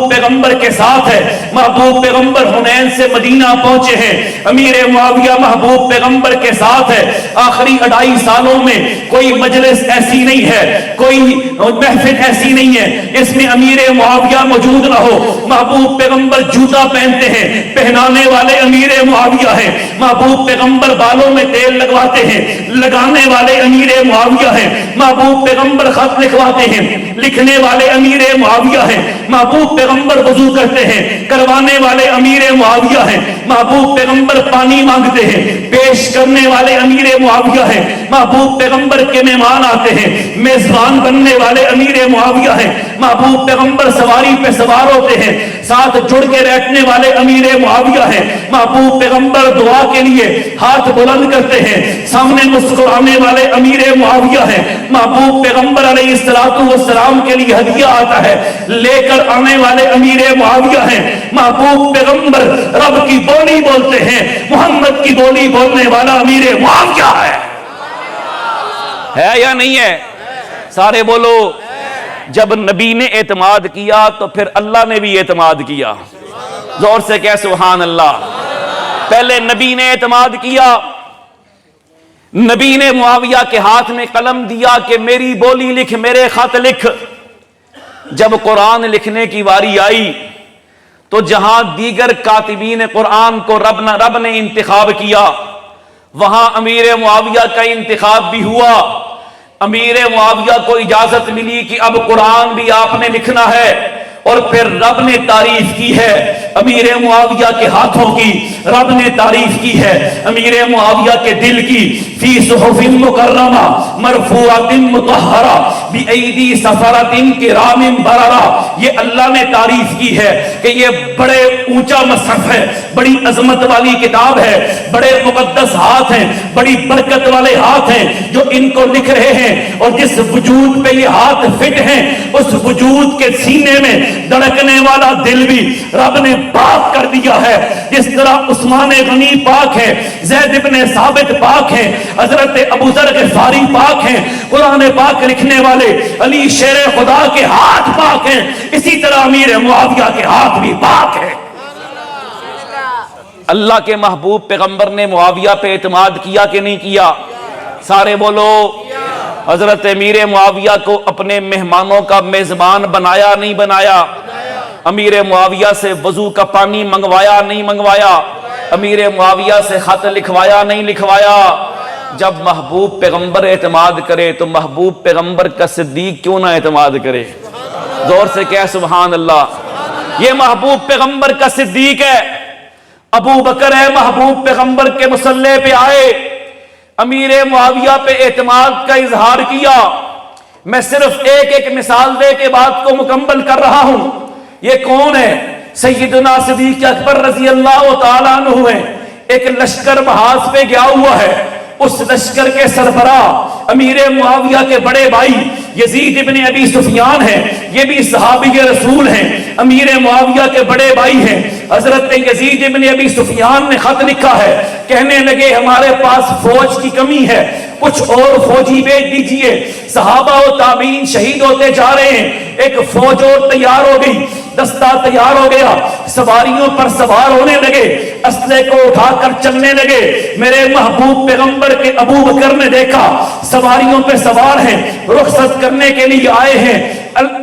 محبوب پیغمبر کے ساتھ ہے. محبوب پیغمبر حنین سے مدینہ پہنچے ہیں, امیر معاویہ محبوب پیغمبر کے ساتھ ہے. آخری 2.5 سالوں میں کوئی مجلس ایسی نہیں ہے, کوئی محفل ایسی نہیں ہے اس میں امیر معاویہ موجود نہ ہو. محبوب پیغمبر جوتا پہنتے ہیں, پہنانے والے امیر معاویہ ہیں. محبوب پیغمبر بالوں میں تیل لگواتے ہیں, لگانے والے امیر معاویہ ہیں. محبوب پیغمبر خط لکھواتے ہیں, لکھنے والے امیر معاویہ ہیں. محبوب پیغمبر وضو کرتے ہیں, کروانے والے امیر معاویہ ہیں. محبوب پیغمبر پانی مانگتے ہیں, پیش کرنے والے امیر معاویہ ہیں. محبوب پیغمبر کے مہمان آتے ہیں, میزبان بننے والے امیر معاویہ ہیں. محبوب پیغمبر سواری پہ سوار ہوتے ہیں, ساتھ جڑ کے بیٹھنے والے امیر معاویہ ہیں. محبوب پیغمبر دعا کے لیے ہاتھ بلند کرتے ہیں, سامنے مسکرانے والے امیر معاویہ ہیں. محبوب پیغمبر علیہ السلام کے لیے ہدیہ آتا ہے, لے کر آنے والے امیر معاویہ ہیں. محبوب پیغمبر رب کی بولی بولتے ہیں, محمد کی بولی بولنے والا امیر معاویہ ہے یا نہیں ہے؟ سارے بولو. جب نبی نے اعتماد کیا تو پھر اللہ نے بھی اعتماد کیا. زور سے کہہ سبحان اللہ. پہلے نبی نے اعتماد کیا, نبی نے معاویہ کے ہاتھ میں قلم دیا کہ میری بولی لکھ, میرے خط لکھ. جب قرآن لکھنے کی واری آئی تو جہاں دیگر کاتبین قرآن کو رب نے انتخاب کیا, وہاں امیر معاویہ کا انتخاب بھی ہوا. امیر معاویہ کو اجازت ملی کہ اب قرآن بھی آپ نے لکھنا ہے, اور پھر رب نے تعریف کی ہے امیر معاویہ کے ہاتھوں کی, رب نے تعریف کی ہے امیر معاویہ کے دل کی. فی صحف مکرمہ مرفوعۃ مطہرہ بایدی سفرۃ کرام بررہ. یہ اللہ نے تعریف کی ہے کہ یہ بڑے اونچا مصحف ہے, بڑی عظمت والی کتاب ہے, بڑے مقدس ہاتھ ہیں, بڑی برکت والے ہاتھ ہیں جو ان کو لکھ رہے ہیں. اور جس وجود پہ یہ ہاتھ فٹ ہیں اس وجود کے سینے میں دھڑکنے والا دل بھی رب نے پاک کر دیا ہے. جس طرح عثمان غنی پاک ہے, زید بن ثابت پاک ہے, حضرت ابو ذر غفاری پاک ہیں, قرآن پاک لکھنے والے علی شیر خدا کے ہاتھ پاک ہیں, اسی طرح امیر معاویہ کے ہاتھ بھی پاک ہیں. اللہ کے محبوب پیغمبر نے معاویہ پہ اعتماد کیا کہ نہیں کیا؟ سارے بولو. حضرت امیر معاویہ کو اپنے مہمانوں کا میزبان بنایا نہیں بنایا؟ امیر معاویہ سے وضو کا پانی منگوایا نہیں منگوایا؟ امیر معاویہ سے خط لکھوایا نہیں لکھوایا؟ جب محبوب پیغمبر اعتماد کرے تو محبوب پیغمبر کا صدیق کیوں نہ اعتماد کرے؟ زور سے کہہ سبحان اللہ. یہ محبوب پیغمبر کا صدیق ہے. ابو بکر ہے, محبوب پیغمبر کے مصلی پہ آئے, امیر معاویہ پہ اعتماد کا اظہار کیا. میں صرف ایک مثال دے کے بات کو مکمل کر رہا ہوں. یہ کون ہے؟ سیدنا صدیق اکبر رضی اللہ تعالیٰ عنہ ہے. ایک لشکر محاذ پہ گیا ہوا ہے, اس لشکر کے سربراہ امیر معاویہ کے بڑے بھائی یزید ابن ابی سفیان ہیں, یہ بھی صحابی رسول ہیں, امیر معاویہ کے بڑے بھائی ہیں. حضرت یزید ابن ابی سفیان نے خط لکھا ہے, کہنے لگے ہمارے پاس فوج کی کمی ہے, کچھ اور فوجی بھیج دیجئے. صحابہ و تابعین شہید ہوتے جا رہے ہیں, ایک فوج اور تیار ہو گئی, دستہ تیار ہو گیا, سواریوں پر سوار ہونے لگے, اسلحے کو اٹھا کر چلنے لگے. میرے محبوب پیغمبر کے ابو بکر نے دیکھا سواریوں پہ سوار ہیں, رخصت کرنے کے لیے آئے ہیں.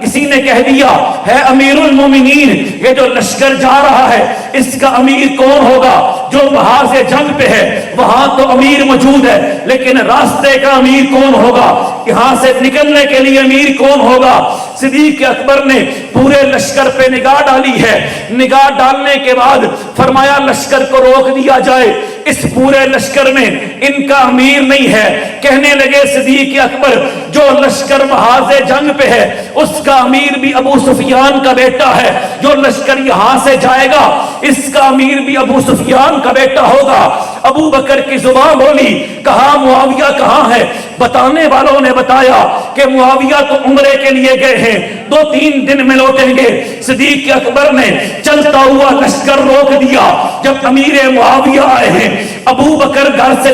کسی نے کہہ دیا ہے امیر المومنین, یہ جو لشکر جا رہا ہے اس کا امیر کون ہوگا؟ جو محاذ جنگ پہ ہے وہاں تو امیر موجود ہے, لیکن راستے کا امیر کون ہوگا؟ یہاں سے نکلنے کے لیے امیر کون ہوگا؟ صدیق اکبر نے پورے لشکر پہ نگاہ ڈالی ہے. نگاہ ڈالنے کے بعد فرمایا لشکر کو روک دیا جائے, اس پورے لشکر میں ان کا امیر نہیں ہے. کہنے لگے صدیق اکبر جو لشکر محاذ جنگ پہ ہے اس کا امیر بھی ابو سفیان کا بیٹا ہے, جو لشکر یہاں سے جائے گا اس کا امیر بھی ابو سفیان کا بیٹا ہوگا. ابو بکر کی زبان بولی, کہا معاویہ کہاں ہے؟ بتانے والوں نے بتایا کہ معاویہ تو عمرے کے لیے گئے ہیں, 2-3 دن میں لوٹیں گے. صدیق اکبر نے چلتا ہوا لشکر روک دیا. جب امیر معاویہ آئے ہیں, ابو بکر گھر سے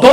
2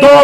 2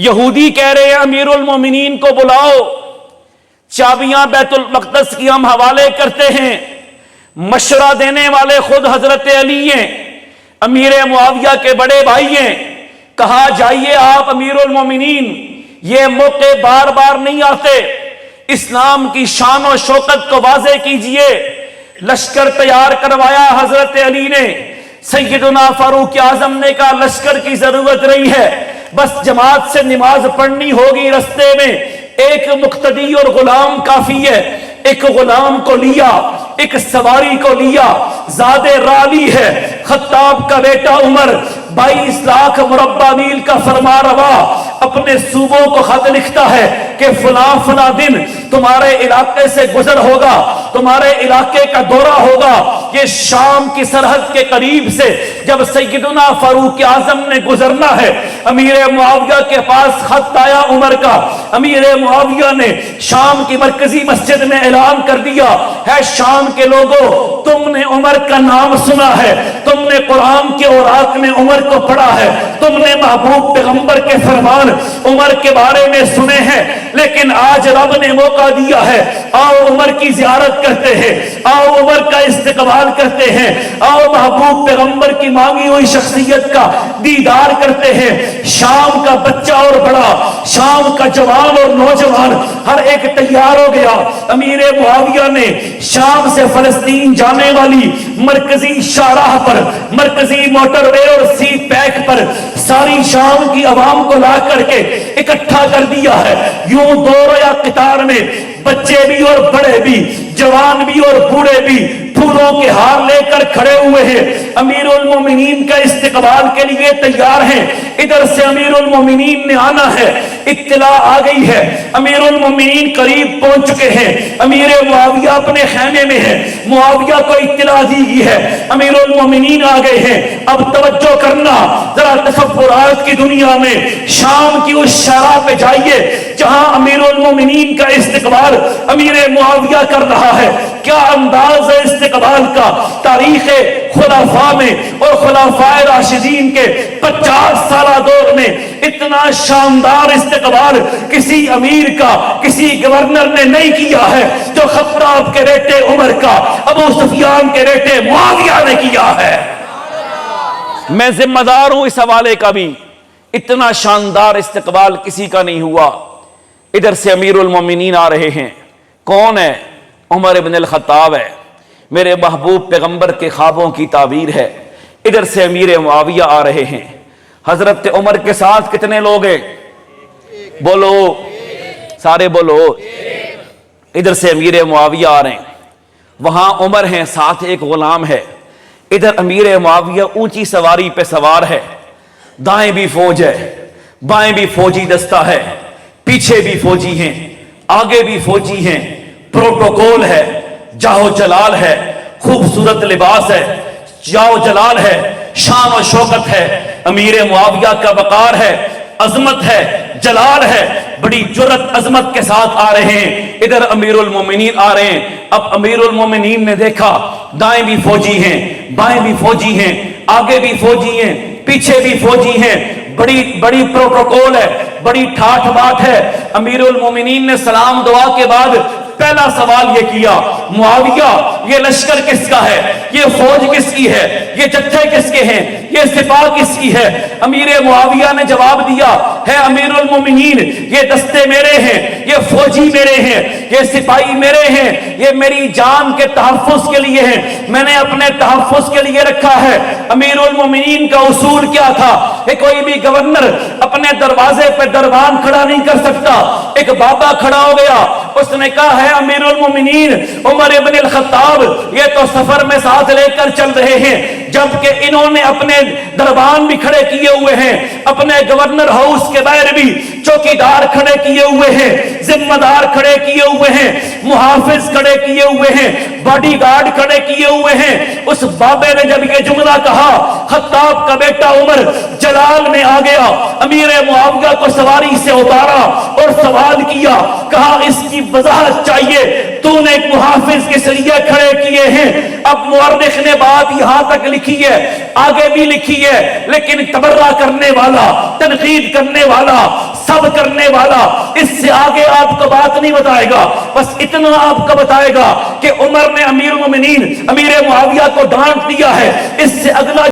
یہودی کہہ رہے ہیں امیر المومنین کو بلاؤ، چابیاں بیت المقدس کی ہم حوالے کرتے ہیں۔ مشورہ دینے والے خود حضرت علی ہیں، امیر معاویہ کے بڑے بھائی ہیں۔ کہا جائیے آپ امیر المومنین، یہ موقع بار بار نہیں آتے، اسلام کی شان و شوکت کو واضح کیجئے۔ لشکر تیار کروایا حضرت علی نے، سیدنا فاروق اعظم نے کہا لشکر کی ضرورت نہیں ہے، بس جماعت سے نماز پڑھنی ہوگی، رستے میں ایک مقتدی اور غلام کافی ہے۔ ایک غلام کو لیا، ایک سواری کو لیا، زادِ رالی ہے، خطاب کا بیٹا عمر 22 لاکھ مربع میل کا فرما روا اپنے صوبوں کو خط لکھتا ہے کہ فلاں فلاں دن تمہارے علاقے سے گزر ہوگا، تمہارے علاقے کا دورہ ہوگا۔ یہ شام کی سرحد کے قریب سے جب سیدنا فاروق اعظم نے گزرنا ہے، امیر معاویہ کے پاس خط آیا عمر کا۔ امیر معاویہ نے شام کی مرکزی مسجد میں اعلان کر دیا ہے شام کے لوگوں، تم نے عمر کا نام سنا ہے، تم نے قرآن کے اوراق میں عمر کو پڑھا ہے، تم نے محبوب پیغمبر کے فرمان عمر کے بارے میں سنے ہیں، لیکن آج رب نے موقع دیا ہے، آؤ عمر کی زیارت کرتے ہیں، آؤ عمر کا استقبال کرتے ہیں، آؤ محبوب پیغمبر کی مانگی ہوئی شخصیت کا دیدار کرتے ہیں۔ شام کا بچہ اور بڑا، شام کا جوان اور نوجوان ہر ایک تیار ہو گیا۔ امیر معاویہ نے شام سے فلسطین جانے والی مرکزی شاہراہ پر، مرکزی موٹر وے اور سی پیک پر ساری شام کی عوام کو لا کر کے اکٹھا کر دیا ہے۔ یوں دو یا قطار میں بچے بھی اور بڑے بھی، جوان بھی اور بوڑھے بھی پھولوں کے ہار لے کر کھڑے ہوئے ہیں، امیر المومنین کا استقبال کے لیے تیار ہیں۔ ادھر سے امیر المومنین نے آنا ہے، اطلاع آ گئی ہے، امیر المومنین قریب پہنچ چکے ہیں، امیر معاویہ اپنے خیمے میں ہے، معاویہ کو اطلاع دی گئی ہے، امیر المومنین آ گئے ہیں۔ اب توجہ کرنا، ذرا تصورات کی دنیا میں شام کی اس شرح پہ جائیے جہاں امیر المومنین کا استقبال امیر معاویہ کر رہا ہے۔ کیا انداز ہے استقبال کا! تاریخ خلفاء میں اور خلفاء راشدین کے 50 سالہ دور میں اتنا شاندار استقبال کسی امیر کا، کسی گورنر نے نہیں کیا ہے جو خطاب کے بیٹے عمر کا، ابو سفیان کے بیٹے معاویہ نے کیا ہے۔ میں ذمہ دار ہوں اس حوالے کا بھی، اتنا شاندار استقبال کسی کا نہیں ہوا۔ ادھر سے امیر المومنین آ رہے ہیں، کون ہے؟ عمر ابن الخطاب ہے، میرے محبوب پیغمبر کے خوابوں کی تعبیر ہے۔ ادھر سے امیر معاویہ آ رہے ہیں، حضرت عمر کے ساتھ کتنے لوگ ہیں؟ بولو سارے بولو۔ ادھر سے امیر معاویہ آ رہے ہیں، وہاں عمر ہیں، ساتھ ایک غلام ہے۔ ادھر امیر معاویہ اونچی سواری پہ سوار ہے، دائیں بھی فوج ہے، بائیں بھی فوجی دستہ ہے، پیچھے بھی فوجی ہیں، آگے بھی فوجی ہیں، پروٹوکول ہے، جاہو جلال ہے، خوبصورت لباس ہے، جاہو جلال ہے، شان و شوکت ہے، امیر معاویہ کا وقار ہے، عظمت ہے، جلال ہے، بڑی جرت عظمت کے ساتھ آ رہے ہیں۔ ادھر امیر المومنین آ رہے ہیں۔ اب امیر المومنین نے دیکھا دائیں بھی فوجی ہیں، بائیں بھی فوجی ہیں، آگے بھی فوجی ہیں، پیچھے بھی فوجی ہیں، بڑی پروٹوکول ہے، بڑی ٹھاٹھ بات ہے۔ امیر المومنین نے سلام دعا کے بعد پہلا سوال یہ کیا، معاویہ یہ لشکر کس کا ہے؟ یہ فوج کس کی ہے؟ یہ جتھے کس کے ہیں؟ یہ سپاہ کس کی ہے؟ امیر معاویہ نے جواب دیا، ہے امیر المومنین یہ دستے میرے ہیں، یہ فوجی میرے ہیں، یہ سپاہی میرے ہیں، یہ میری جان کے تحفظ کے لیے ہیں، میں نے اپنے تحفظ کے لیے رکھا ہے۔ امیر المومنین کا اصول کیا تھا کہ کوئی بھی گورنر اپنے دروازے پہ دربان کھڑا نہیں کر سکتا۔ ایک بابا کھڑا ہو گیا، اس نے کہا ہے امیر المومنین عمر ابن الخطاب یہ تو سفر میں ساتھ لے کر چل رہے ہیں، جبکہ انہوں نے اپنے دربان بھی کھڑے کیے ہوئے ہیں، اپنے گورنر ہاؤس کے باہر بھی چوکیدار کھڑے کیے ہوئے ہیں، ذمہ دار کھڑے کیے ہوئے ہیں، محافظ کھڑے کیے ہوئے ہیں، باڈی گارڈ کھڑے کیے ہوئے ہیں۔ اس بابے نے جب یہ جملہ کہا، خطاب کا بیٹا عمر جلال میں آ گیا، امیر معاویہ کو سواری سے اتارا اور سوال کیا، کہا اس کی وضاحت چاہیے، تو نے ایک محافظ کس لیے کھڑے کیے ہیں؟ اب مورخ نے بات یہاں تک لکھی ہے، آگے بھی لکھی ہے، لیکن تبرہ کرنے والا، تنقید کرنے والا، سب کرنے والا، اس سے آگے آپ کو بات نہیں بتائے گا، بس اتنا آپ کو بتائے گا کہ عمر نے امیر المومنین امیر معاویہ کو ڈانٹ دیا ہے، اس سے اگلا